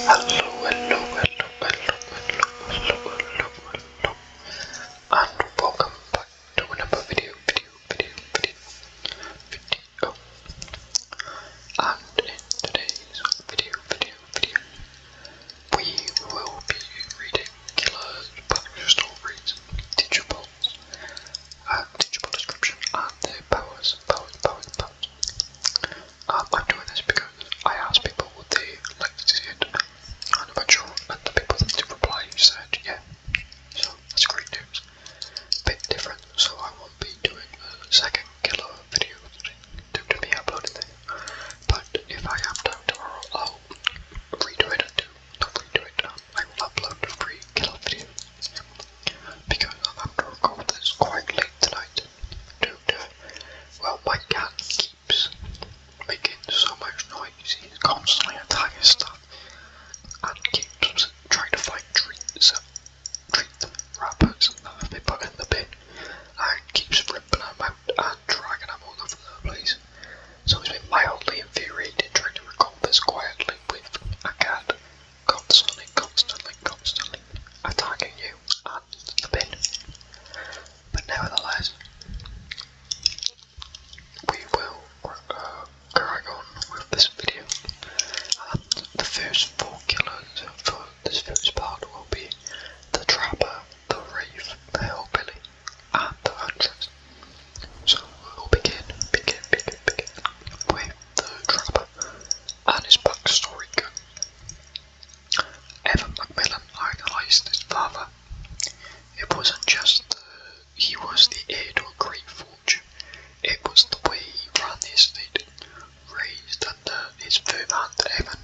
Hello, hello, hello, hello, hello, hello, hello, hello, and welcome back to another video. And in today's video, we will be reading Killer's Publisher Stories, teachable description, and their powers. I'm doing this because I asked people would they like to see it, and eventually, and the people that did reply said yeah. So that's great news. Bit different, so I won't be doing a second Killer video to be uploaded there. But if I have time tomorrow, I'll redo it and not redo it. I will upload 3 Killer videos because I'm having to record this quite late tonight. Well, my cat keeps making so much noise. He's constantly attacking stuff and keeps trying to find treat wrappers that have been put in the bin and keeps ripping them out and dragging them all over the place. So it's been mildly infuriating trying to record this quietly with a cat constantly attacking you and the bin. But nevertheless, we will carry on with this video. And the first 4 killers for this first part will be the Trapper, the Wraith, the Hillbilly, and the Huntress. So we'll begin with the Trapper and his backstory. Evan Macmillan idolised his father. It wasn't just he was the heir to a great fortune, it was the way he ran the estate. Raised under his firm hand, Evan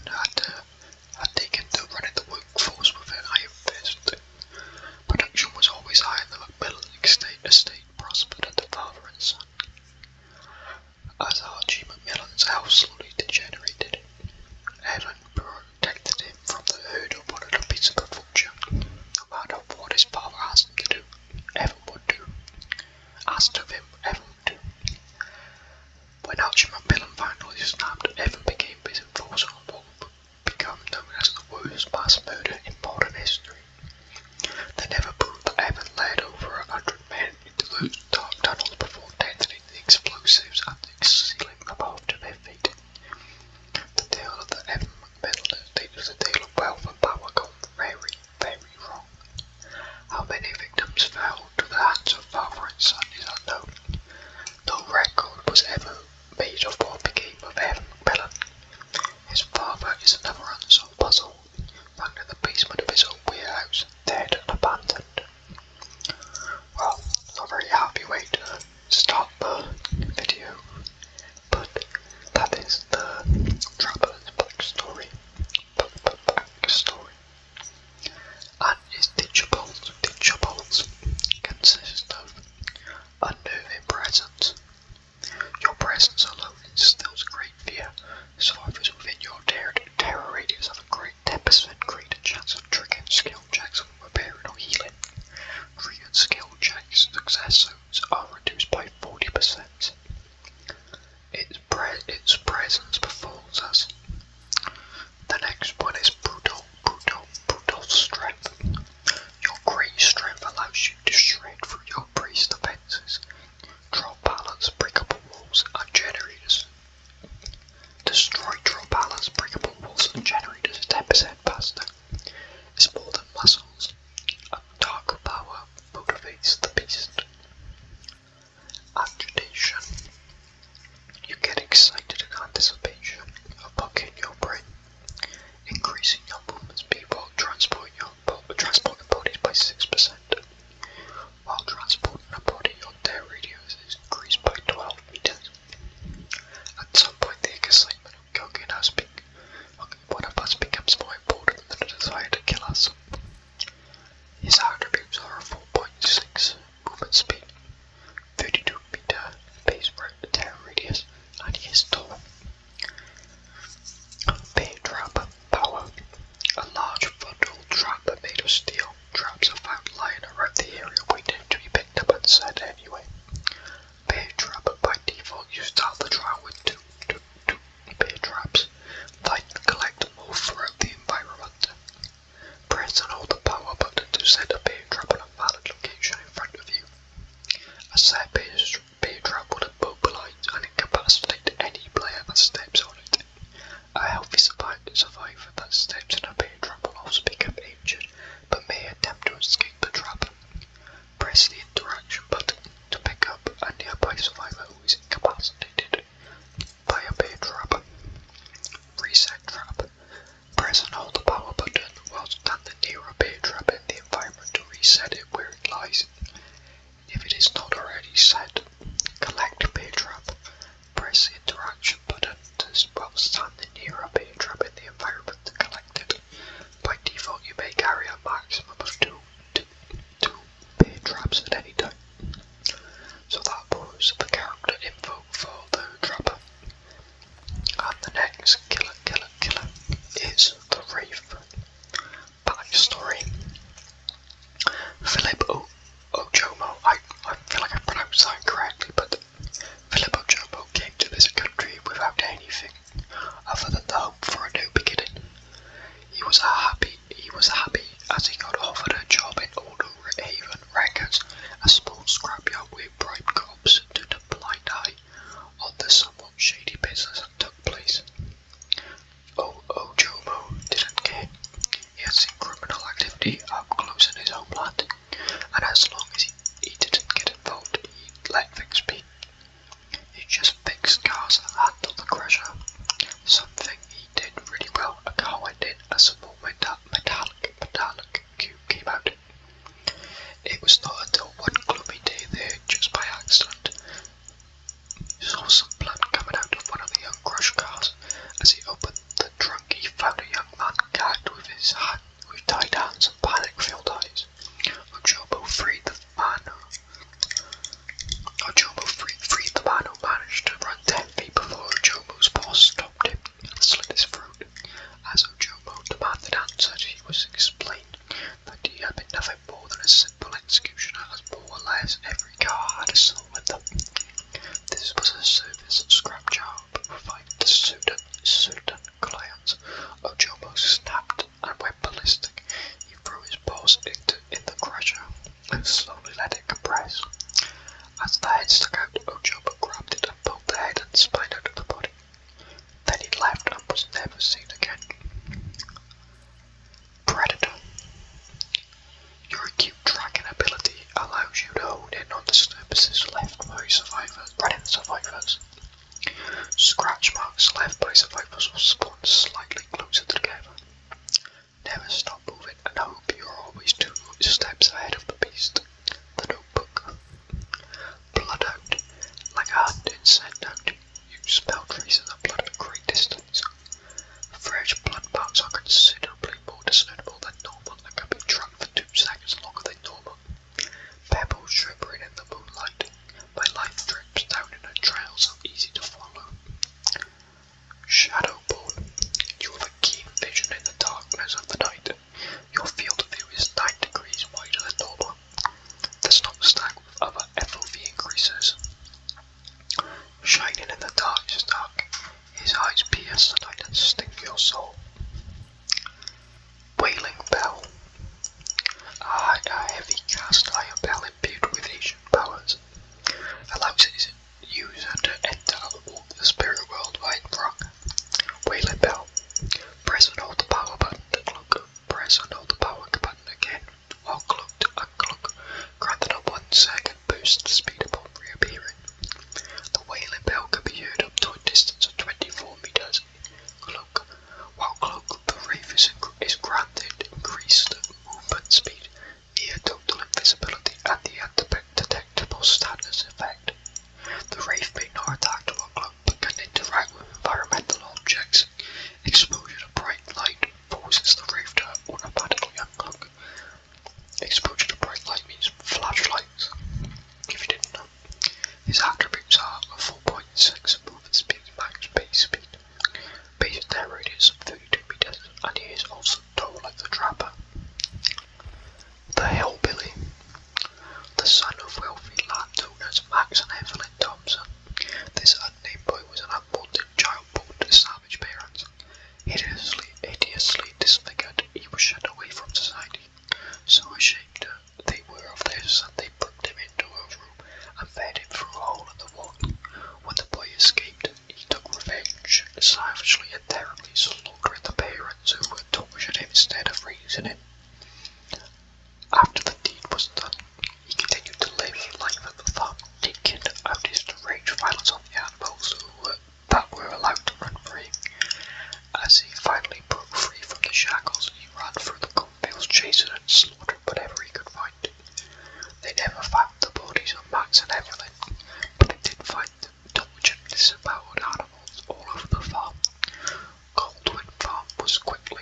had taken to running the workforce with an iron fist. Production was always high and the Macmillan estate prospered under father and son. As Archie Macmillan's house slowly degenerated, Evan protected him from the herd who wanted a piece of the fortune. No matter what his father asked him to do, Evan would do. Asked of him, Evan would do. When Archie Macmillan finally snapped, Evan became his enforcer on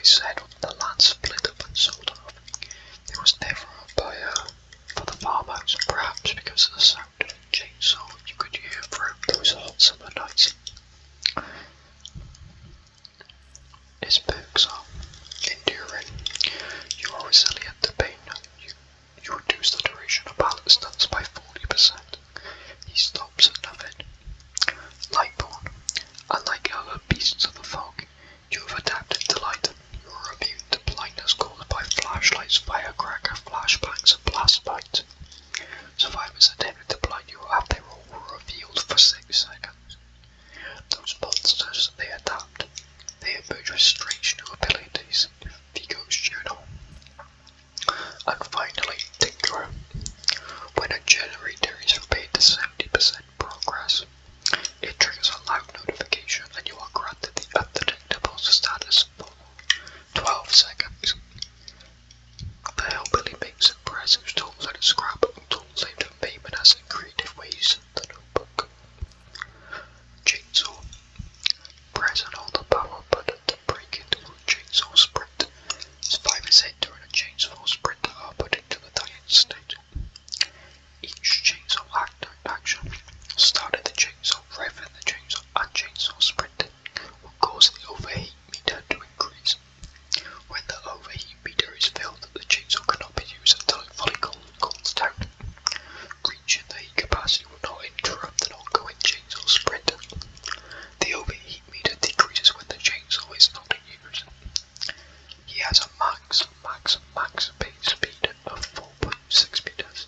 his head, the land split up and sold off. It was never for the farmhouse, perhaps because of the sound of the chainsaw you could hear through those hot summer nights. His perks are enduring. You are resilient to pain. You reduce the duration of battle stunts by 40%. He stops at nothing. Lightborn. Unlike other beasts of the fog, you have adapted to light. You are immune to blindness caused by flashlights, firecracker, flashbangs, and blast bites. Survivors attempted to blind you after they were revealed for 6 seconds. Those monsters, they adapt. They emerge with strange new abilities. Vigo's journal. And finally, Tinkerer. When a generator is repaired to 70% progress, it triggers a loud notification and you are granted the undetectable status for 12 seconds. The Hillbilly makes impressive tools out of scrap tools aimed at famous in creative ways. The Notebook. Chainsaw. Press and hold the power button to break into a chainsaw sprint. Survivors enter in a chainsaw sprint are put into the dying state. Each chainsaw action started the chainsaw rev and the chainsaw and chainsaw sprint will cause the overheat meter to increase. When the overheat meter is filled, the chainsaw cannot be used until it fully cools down. Reaching the heat capacity will not interrupt an ongoing chainsaw sprint. The overheat meter decreases when the chainsaw is not in use. He has a max base speed of 4.6 meters.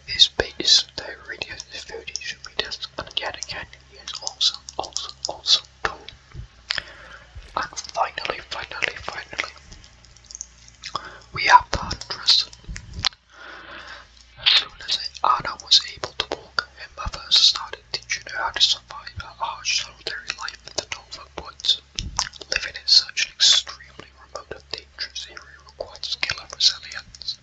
His base radius is 32 meters, and yet again he is also tall. And finally, we have the Huntress. As soon as Anna was able to walk, her mother started teaching her how to survive a harsh solitary life in the northern woods. Living in such an extremely remote and dangerous area required skill and resilience.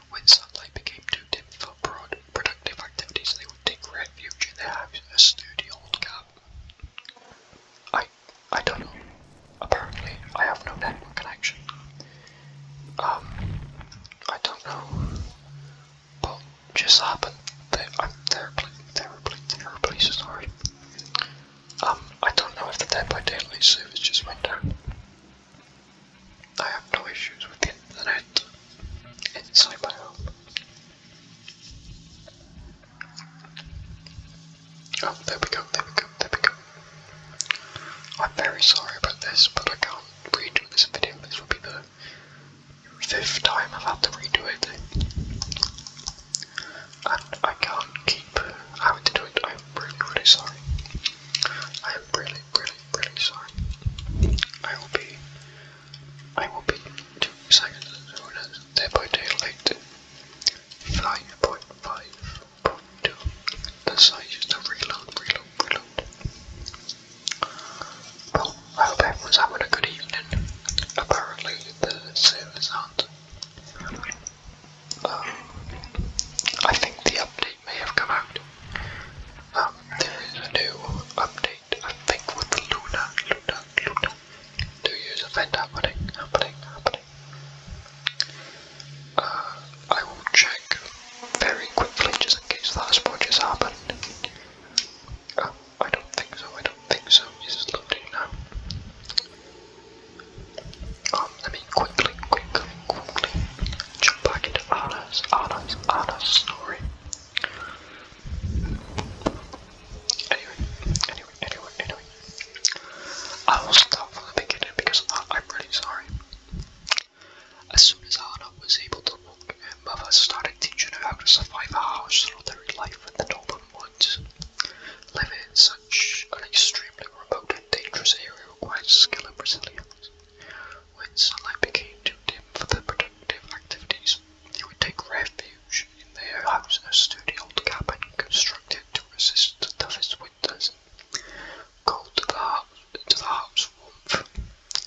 When sunlight became too dim for productive activities, they would take refuge in their house, a sturdy old cabin. I don't know. Apparently, I have no network connection. I don't know. But just happened. I'm terribly sorry. I don't know if the Dead by Daylight service just went down. I have no issues with the internet inside my home. Oh, there we go. I'm very sorry about this, but I can't redo this video. This will be the 5th time I've had to redo it. And I can't keep having to do it. I'm really sorry. I am really sorry. I will be 2 seconds as soon as Dead by Daylight 5.5.2 decides to reload. Well, I hope everyone's having a good evening. Apparently the servers aren't. I think the update may have come out. There is a new update, I think, with the Luna 2 years event happening. I will check very quickly just in case that's what just happened. I don't think so. It's loading now. Let me quickly jump back into Anna's story. Anyway. I will start from the beginning because I'm really sorry. As soon as Anna was able to walk, her mother started teaching her how to survive a harsh solitary life in the northern woods. Living in such an extremely remote and dangerous area required skill and resilience. When sunlight became too dim for their productive activities, they would take refuge in their house, a sturdy old cabin constructed to resist the toughest winters. Cold to the heart's warmth.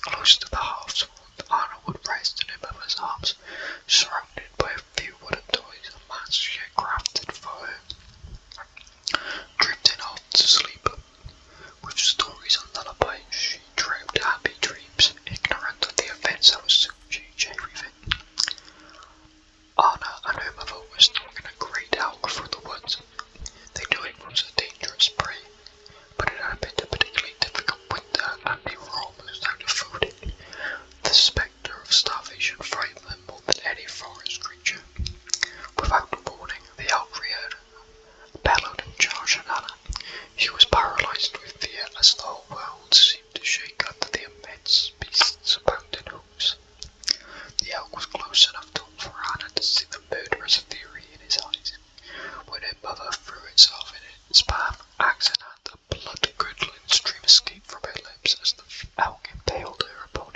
Close to the heart's warmth, Anna would rest in her mother's arms, surrounded by a few wooden toys and mats she had crafted for her. Drifting off to sleep, with stories and lullabies, she dreamed happy dreams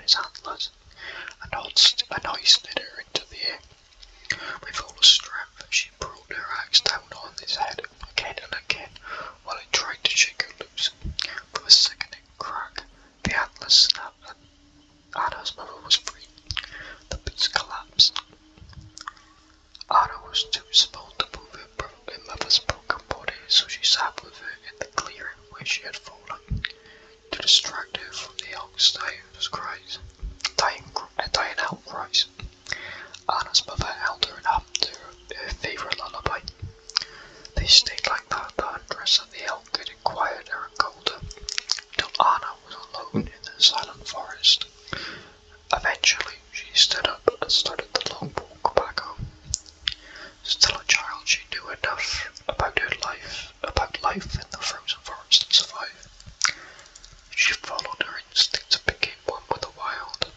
his antlers, and hoisted her into the air. With all her strength, she brought her axe down on his head again and again, while he tried to shake her loose. With a sickening crack, the antlers snapped, and Anna's mother was free. The beast collapsed. Anna was too small to move her mother's broken body, so she sat with her in the clearing where she had fallen, to distract her from the young's dying outcries. Anna's mother held her and hummed her favourite lullaby. They stayed like that, the Huntress and the elk, getting quieter and colder, till Anna was alone in the silent forest. Eventually, she stood up and started the long walk back home. Still a child, she knew enough about life in the frozen forest to survive. She followed her instincts and became one with the wild.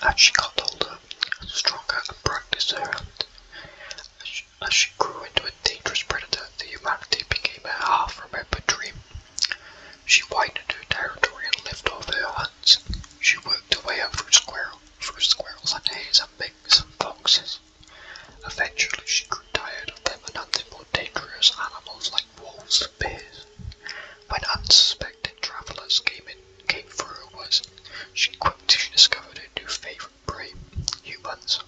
As she got older and stronger and practiced her hunt, as she grew into a dangerous predator, the humanity became a half-remembered dream. She widened her territory and lived off her hunts. She worked her way up through squirrels and hares and minks and foxes. Eventually she grew tired of them and hunted more dangerous animals like wolves and bears. When unsuspecting travellers came through her woods, she quickly discovered her new favourite prey, humans,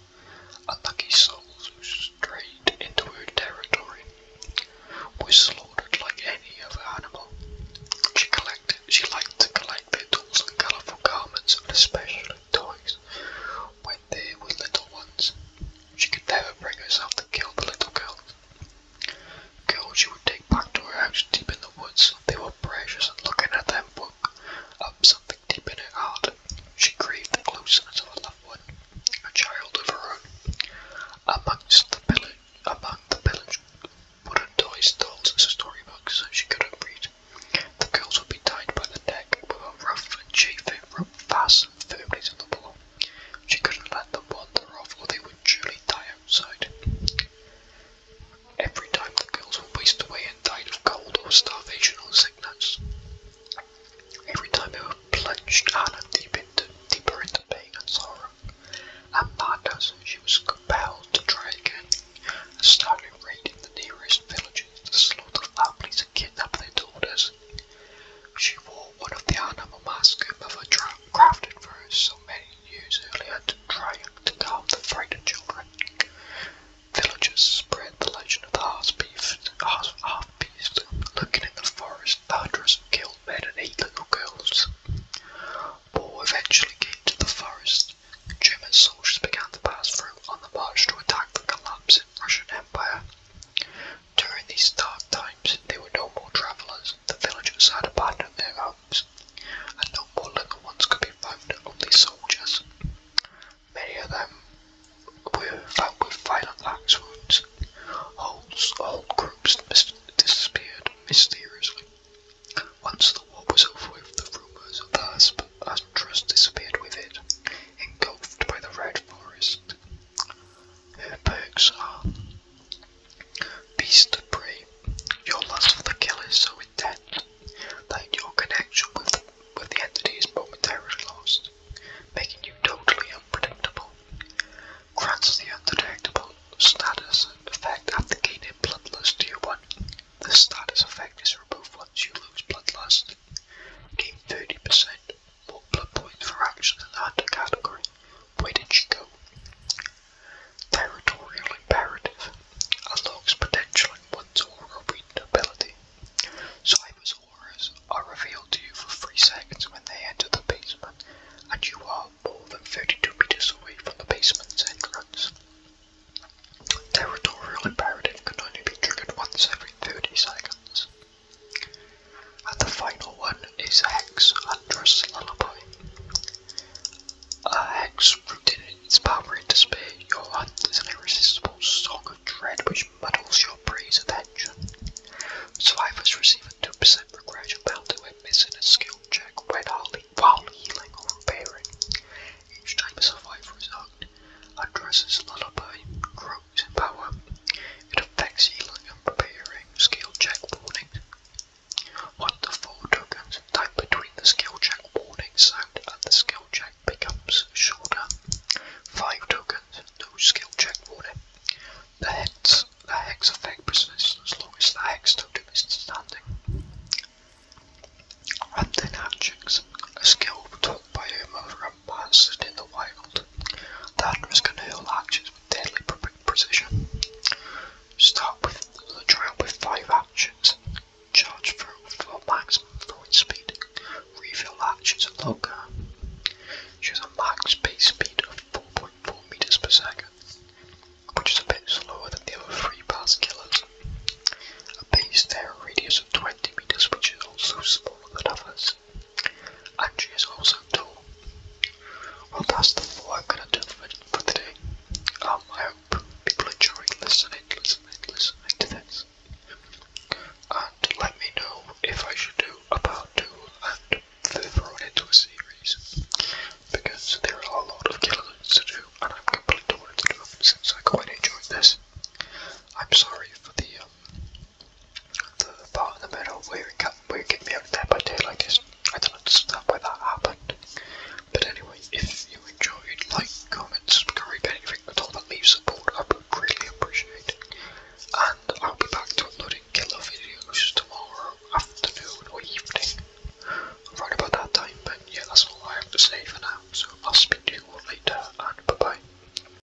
unlucky souls who strayed into her territory, were slaughtered like any other animal. She liked to collect their tools and colourful garments, and especially toys, when they were little ones. She could never bring herself to kill the little girls. Girls she would take back to her house deep in the woods. They were precious, and looking at them woke up something deep in her heart. She craved the closeness of a loved one, a child of her own. Among the village wooden toys, dolls, and storybooks she couldn't read, the girls would be tied by the neck with a rough and chafing rope fastened firmly to the wall. She couldn't let them wander off, or they would surely die outside. Every time the girls would waste away and died of cold or starvation or sickness. Every time they were plunged Anna deeper into pain and sorrow and madness, she was compelled to try again, and started raiding the nearest villages to slaughter families and kidnap their daughters. She wore one of the animal masks her mother crafted for her so many years earlier to try to calm the frightened children. Villagers spread the legend of the half-beast. Looking in the forest, the Huntress killed men and 8 little girls. War eventually came to the forest. German soldiers began to pass through on the march to attack the collapsing Russian Empire. During these dark times, there were no more travellers. The villagers had abandoned their homes, and no more little ones could be found, only soldiers. Many of them were found with violent axe wounds. Whole groups disappeared mysteriously. Once the war was over with, the rumours of the Huntress disappeared with it, engulfed by the Red Forest. Her perks are: beast of prey. Your lust for the kill is so intense that your connection with the entity is momentarily lost, making you totally unpredictable. Grants the undetectable status effect after gaining bloodlust to your one. The status effect is removed once you lose bloodlust. Gain 30% more blood points for actions in the hunter category. Where did she go? Territorial imperative. Unlocks potential in one's aura reading ability. Survivor's auras are revealed to you for 3 seconds when they enter the basement, and you are more than 32 meters away from the basement's entrance. Territorial imperative can only be triggered once every 30 seconds. And the final one is Hex Huntress Lullaby. A hex rooted in its power and despair, your hunt is an irresistible song of dread which muddles your prey's attention. Survivors receive a 2% regression penalty when missing a skill check while healing or repairing. Each time a survivor is hugged, max base speed